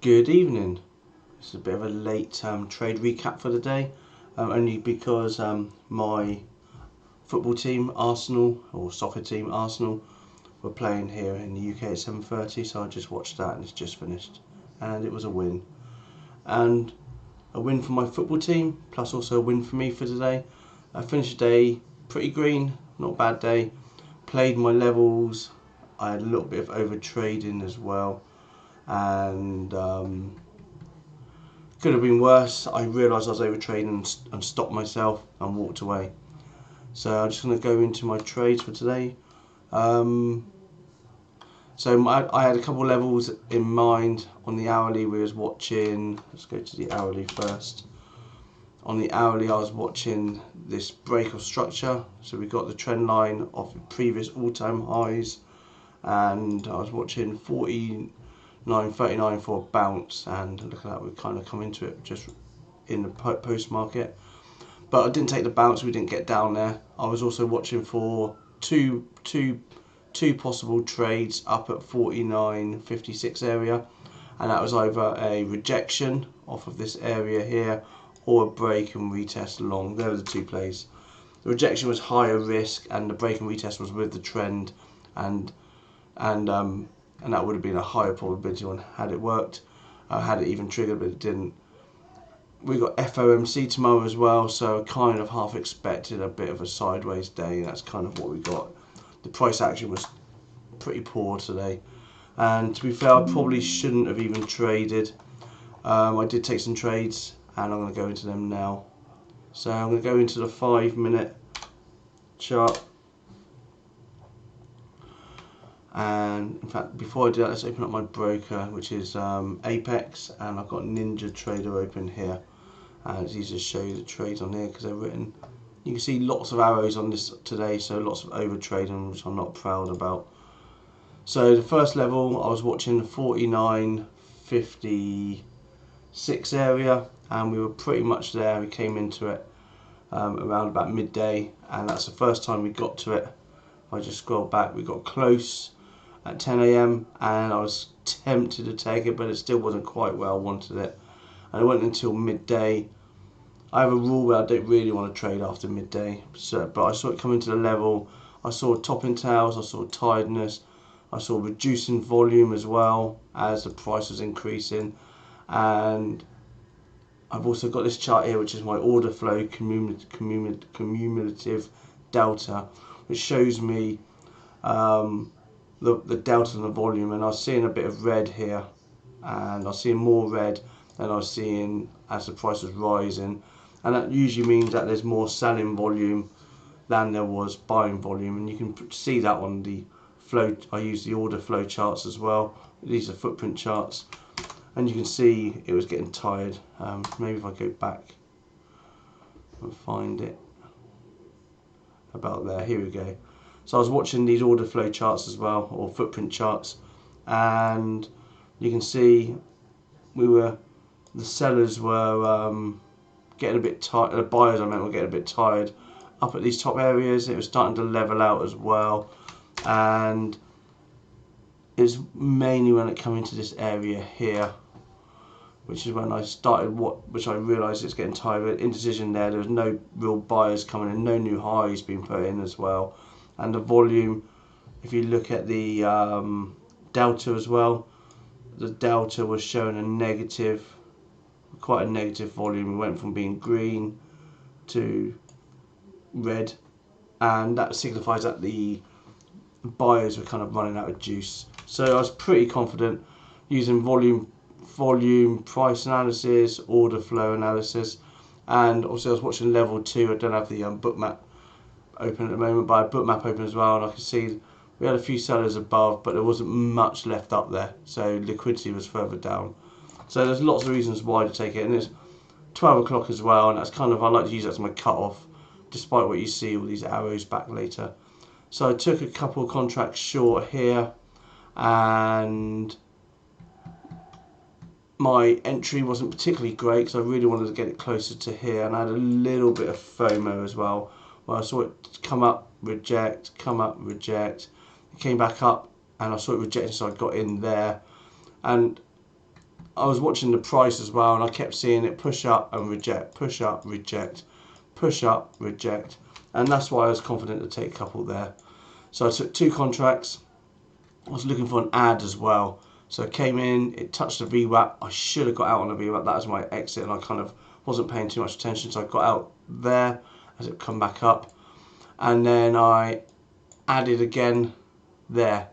Good evening. This is a bit of a late trade recap for the day, only because my football team, Arsenal, or soccer team, Arsenal, were playing here in the UK at 7:30, so I just watched that and it's just finished. And it was a win. And a win for my football team, plus also a win for me for today. I finished the day pretty green, not a bad day. Played my levels. I had a little bit of over trading as well. And could have been worse. I realised I was over trading and stopped myself and walked away. So I'm just going to go into my trades for today. I had a couple of levels in mind. On the hourly we was watching, let's go to the hourly first. On the hourly I was watching this break of structure. So we got the trend line of the previous all-time highs, and I was watching 49.39 for a bounce, and look at that, we've kind of come into it just in the post market, but I didn't take the bounce, we didn't get down there. I was also watching for two possible trades up at 49.56 area, and that was either a rejection off of this area here or a break and retest long. There were the two plays. The rejection was higher risk and the break and retest was with the trend, and that would have been a higher probability one had it worked, had it even triggered, but it didn't. We got FOMC tomorrow as well, so I kind of half expected a bit of a sideways day, and that's kind of what we got. The price action was pretty poor today, and to be fair, I probably shouldn't have even traded. I did take some trades, and I'm going to go into them now. So I'm going to go into the 5-minute chart. And in fact, before I do that, let's open up my broker, which is Apex, and I've got Ninja Trader open here. And it's easy to show you the trades on here because they're written. You can see lots of arrows on this today, so lots of over trading, which I'm not proud about. So the first level, I was watching the 49.56 area, and we were pretty much there. We came into it around about midday, and that's the first time we got to it. If I just scroll back, we got close at 10 AM, and I was tempted to take it, but it still wasn't quite where I wanted it, and it went until midday. I have a rule where I don't really want to trade after midday, but I saw it coming to the level. I saw topping tails, I saw tiredness, I saw reducing volume as well as the price was increasing, and I've also got this chart here, which is my order flow cumulative delta, which shows me the delta and the volume, and I was seeing a bit of red here, and I was seeing more red than I was seeing as the price was rising, and that usually means that there's more selling volume than there was buying volume, and you can see that on the flow. I use the order flow charts as well. These are footprint charts, and you can see it was getting tired. Maybe if I go back and find it about there, here we go. So I was watching these order flow charts as well, or footprint charts, and you can see the sellers were getting a bit tired, the buyers I meant were getting a bit tired up at these top areas. It was starting to level out as well, and it's mainly when it came into this area here, which is when I started which I realised it's getting tired. Indecision there was no real buyers coming in, no new highs being put in as well. And the volume, if you look at the delta as well, the delta was showing a negative, quite a negative volume. It went from being green to red, and that signifies that the buyers were kind of running out of juice. So I was pretty confident using volume, price analysis, order flow analysis, and also I was watching level 2. I don't have the bookmap open at the moment, but I have bookmap open as well, and I can see we had a few sellers above, but there wasn't much left up there, so liquidity was further down. So there's lots of reasons why to take it, and it's 12 o'clock as well, and that's kind of, I like to use that as my cut off, despite what you see all these arrows back later. So I took a couple of contracts short here, and my entry wasn't particularly great because I really wanted to get it closer to here, and I had a little bit of FOMO as well, where I saw it come up, reject, come up, reject. It came back up, and I saw it rejecting, so I got in there. And I was watching the price as well, and I kept seeing it push up and reject, push up, reject, push up, reject, and that's why I was confident to take a couple there. So I took 2 contracts. I was looking for an add as well. So I came in, it touched the VWAP. I should have got out on the VWAP. That was my exit, and I kind of wasn't paying too much attention. So I got out there as it come back up, and then I added again there.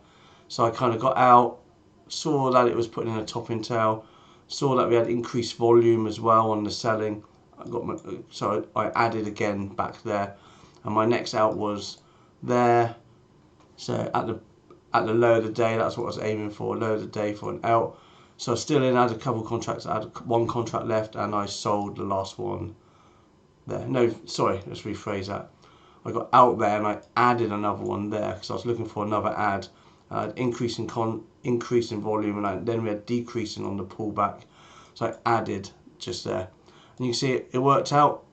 So I kind of got out, saw that it was putting in a top in tail, saw that we had increased volume as well on the selling. So I added again back there, and my next out was there. So at the low of the day, that's what I was aiming for, low of the day for an out. So I still in, I had a couple contracts, I had 1 contract left, and I sold the last one there. No, sorry, let's rephrase that. I got out there and I added another one there because I was looking for another add. I had increase in volume, and then we had decreasing on the pullback. So I added just there, and you can see it worked out.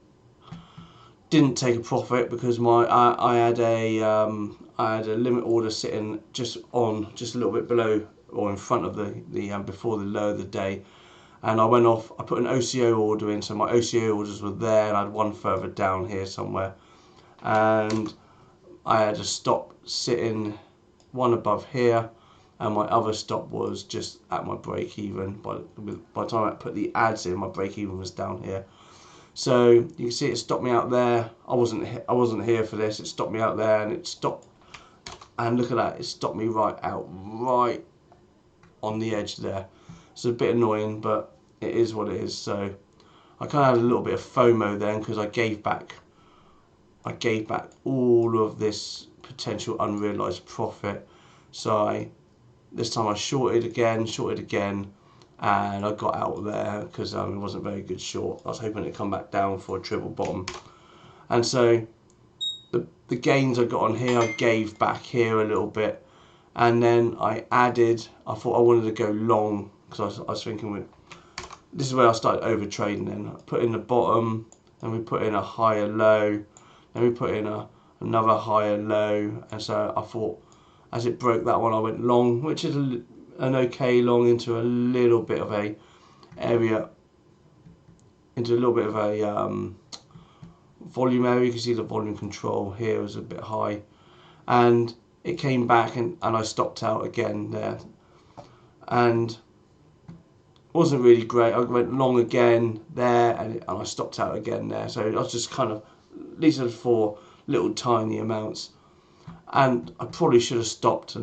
Didn't take a profit because I had a limit order sitting just a little bit below or in front of the before the low of the day, and I went off. I put an OCO order in, so my OCO orders were there, and I had one further down here somewhere, and I had a stop sitting one above here, and my other stop was just at my break even. By the time I put the ads in, my break even was down here. So you can see it stopped me out there. I wasn't here for this. It stopped me out there, and it stopped. And look at that, it stopped me right on the edge there. It's a bit annoying, but it is what it is. So I kind of had a little bit of FOMO then because I gave back all of this potential unrealized profit. So this time I shorted again, and I got out there because it wasn't a very good short. I was hoping it'd come back down for a triple bottom, and so the gains I got on here, I gave back here a little bit, and then I added. I thought I wanted to go long because I was thinking this is where I started over trading. Then I put in the bottom, and we put in a higher low, then we put in another higher low, and so I thought as it broke that one, I went long, which is an okay long into a little bit of a area, into a little bit of a volume area. You can see the volume control here was a bit high, and it came back, and I stopped out again there, and wasn't really great. I went long again there, and I stopped out again there. So I was just kind of, these are for little tiny amounts, and I probably should have stopped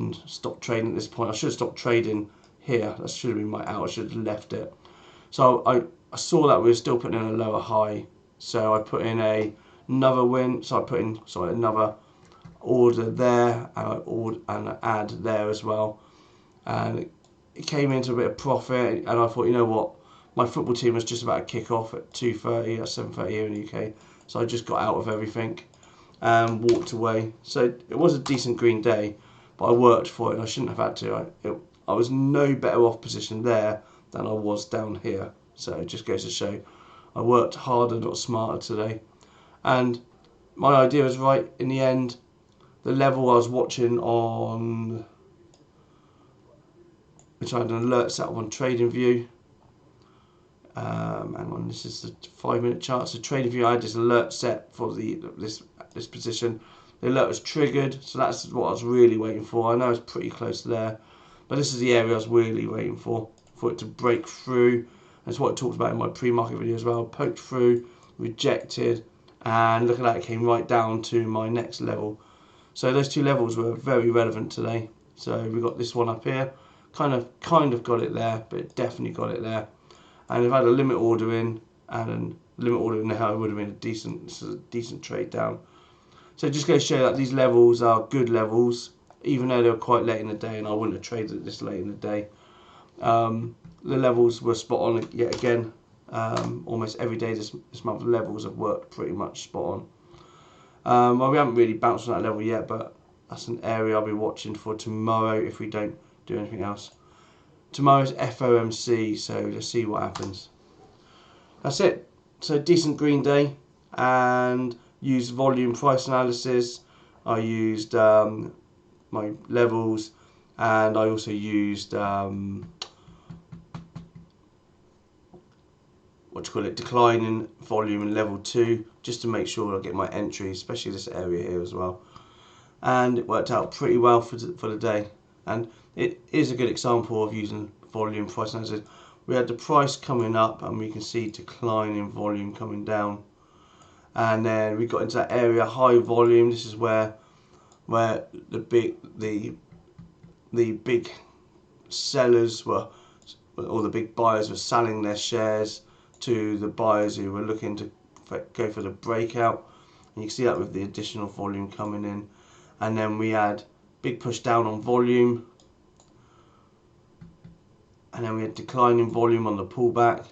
trading at this point. I should have stopped trading here. That should have been my out. I should have left it. So I saw that we were still putting in a lower high, so I put in another win. So I put in another order there, and an add there as well, and it came into a bit of profit. And I thought, you know what, my football team was just about to kick off at 2:30, at 7:30 here in the UK, so I just got out of everything and walked away. So it was a decent green day, but I worked for it, and I shouldn't have had to. I was no better off position there than I was down here. So it just goes to show I worked harder, not smarter today. And my idea was right in the end. The level I was watching on, which I had an alert set up on TradingView. Hang on, this is the 5-minute chart. So TradingView, I had this alert set for this position. The alert was triggered, so that's what I was really waiting for. I know it's pretty close there, but this is the area I was really waiting for it to break through. That's what I talked about in my pre-market video as well. Poked through, rejected, and look at that, it came right down to my next level. So those two levels were very relevant today. So we got this one up here, kind of got it there, but it definitely got it there. And if I had a limit order in and a limit order in there, it would have been a decent trade down. So it just goes to show that these levels are good levels, even though they were quite late in the day, and I wouldn't have traded this late in the day. The levels were spot on yet again. Almost every day this month, the levels have worked pretty much spot on. Well, we haven't really bounced on that level yet, but that's an area I'll be watching for tomorrow if we don't do anything else. Tomorrow's FOMC, so let's see what happens. That's it. So decent green day, and used volume price analysis. I used my levels, and I also used declining volume in level 2, just to make sure I get my entry, especially this area here as well. And it worked out pretty well for the day, and it is a good example of using volume price analysis. We had the price coming up and we can see decline in volume coming down, and then we got into that area high volume. This is where the big sellers were, or the big buyers were selling their shares to the buyers who were looking to go for the breakout, and you can see that with the additional volume coming in. And then we had big push down on volume, and then we had declining volume on the pullback,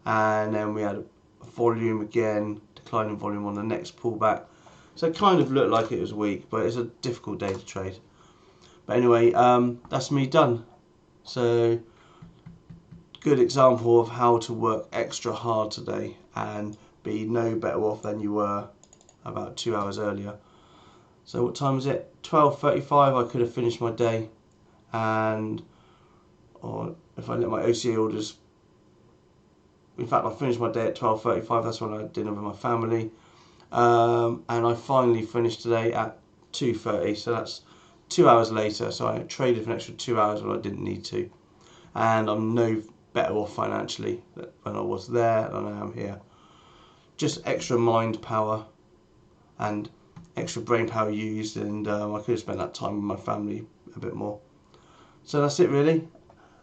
and then we had volume again, declining volume on the next pullback. So it kind of looked like it was weak, but it's a difficult day to trade. But anyway, that's me done. So good example of how to work extra hard today and be no better off than you were about 2 hours earlier. So what time is it? 12:35. I could have finished my day, or if I let my OCA orders, in fact I finished my day at 12:35. That's when I had dinner with my family, and I finally finished today at 2:30. So that's 2 hours later. So I traded for an extra 2 hours when I didn't need to, and I'm no better off financially than I was there than I am here. Just extra mind power and extra brain power used, and I could have spent that time with my family a bit more. So that's it really.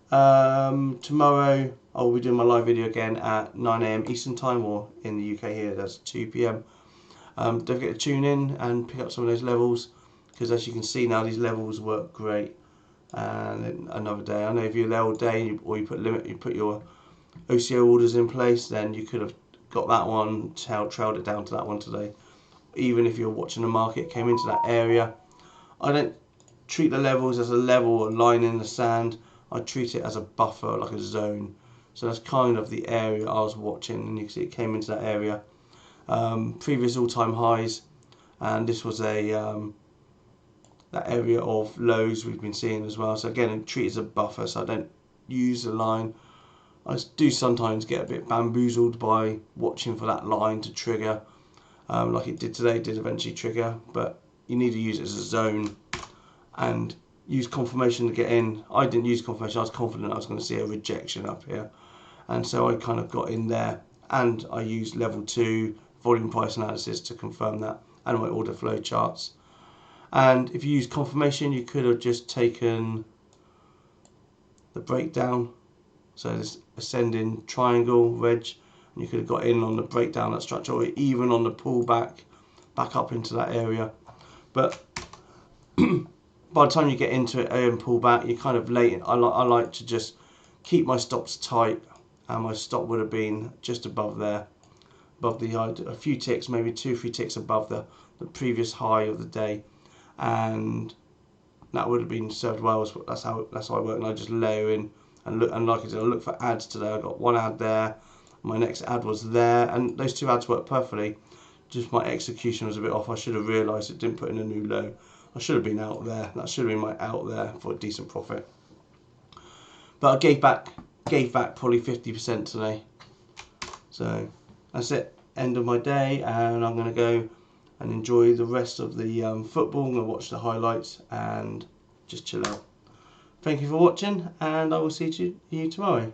Tomorrow I will be doing my live video again at 9 AM Eastern time, or in the UK here that's 2 PM. Don't forget to tune in and pick up some of those levels, because as you can see now, these levels work great. And another day, I know if you're there all day, or you put your OCO orders in place, then you could have got that one, trailed it down to that one today. Even if you're watching the market came into that area, I don't treat the levels as a level or line in the sand. I treat it as a buffer, like a zone. So that's kind of the area I was watching, and you can see it came into that area. Previous all-time highs, and this was that area of lows we've been seeing as well. So again, I treat it as a buffer, so I don't use the line. I do sometimes get a bit bamboozled by watching for that line to trigger, like it did today. It did eventually trigger, but you need to use it as a zone and use confirmation to get in. I didn't use confirmation. I was confident I was going to see a rejection up here, and so I kind of got in there, and I used level 2 volume price analysis to confirm that, and my order flow charts. And if you use confirmation, you could have just taken the breakdown, so this ascending triangle wedge, and you could have got in on the breakdown, that structure, or even on the pullback back up into that area. But by the time you get into it and pull back, you're kind of late. I like to just keep my stops tight, and my stop would have been just above there, above the high, a few ticks, maybe 2-3 ticks above the previous high of the day, and that would have been served well. That's how I work, and I just layer in and look. And like I said, I look for ads today. I got one ad there, my next ad was there, and those 2 ads worked perfectly. Just my execution was a bit off. I should have realised it didn't put in a new low. I should have been out there. That should have been my out there for a decent profit. But I gave back probably 50% today. So that's it. End of my day, and I'm going to go and enjoy the rest of the football. I'm going to watch the highlights and just chill out. Thank you for watching, and I will see you tomorrow.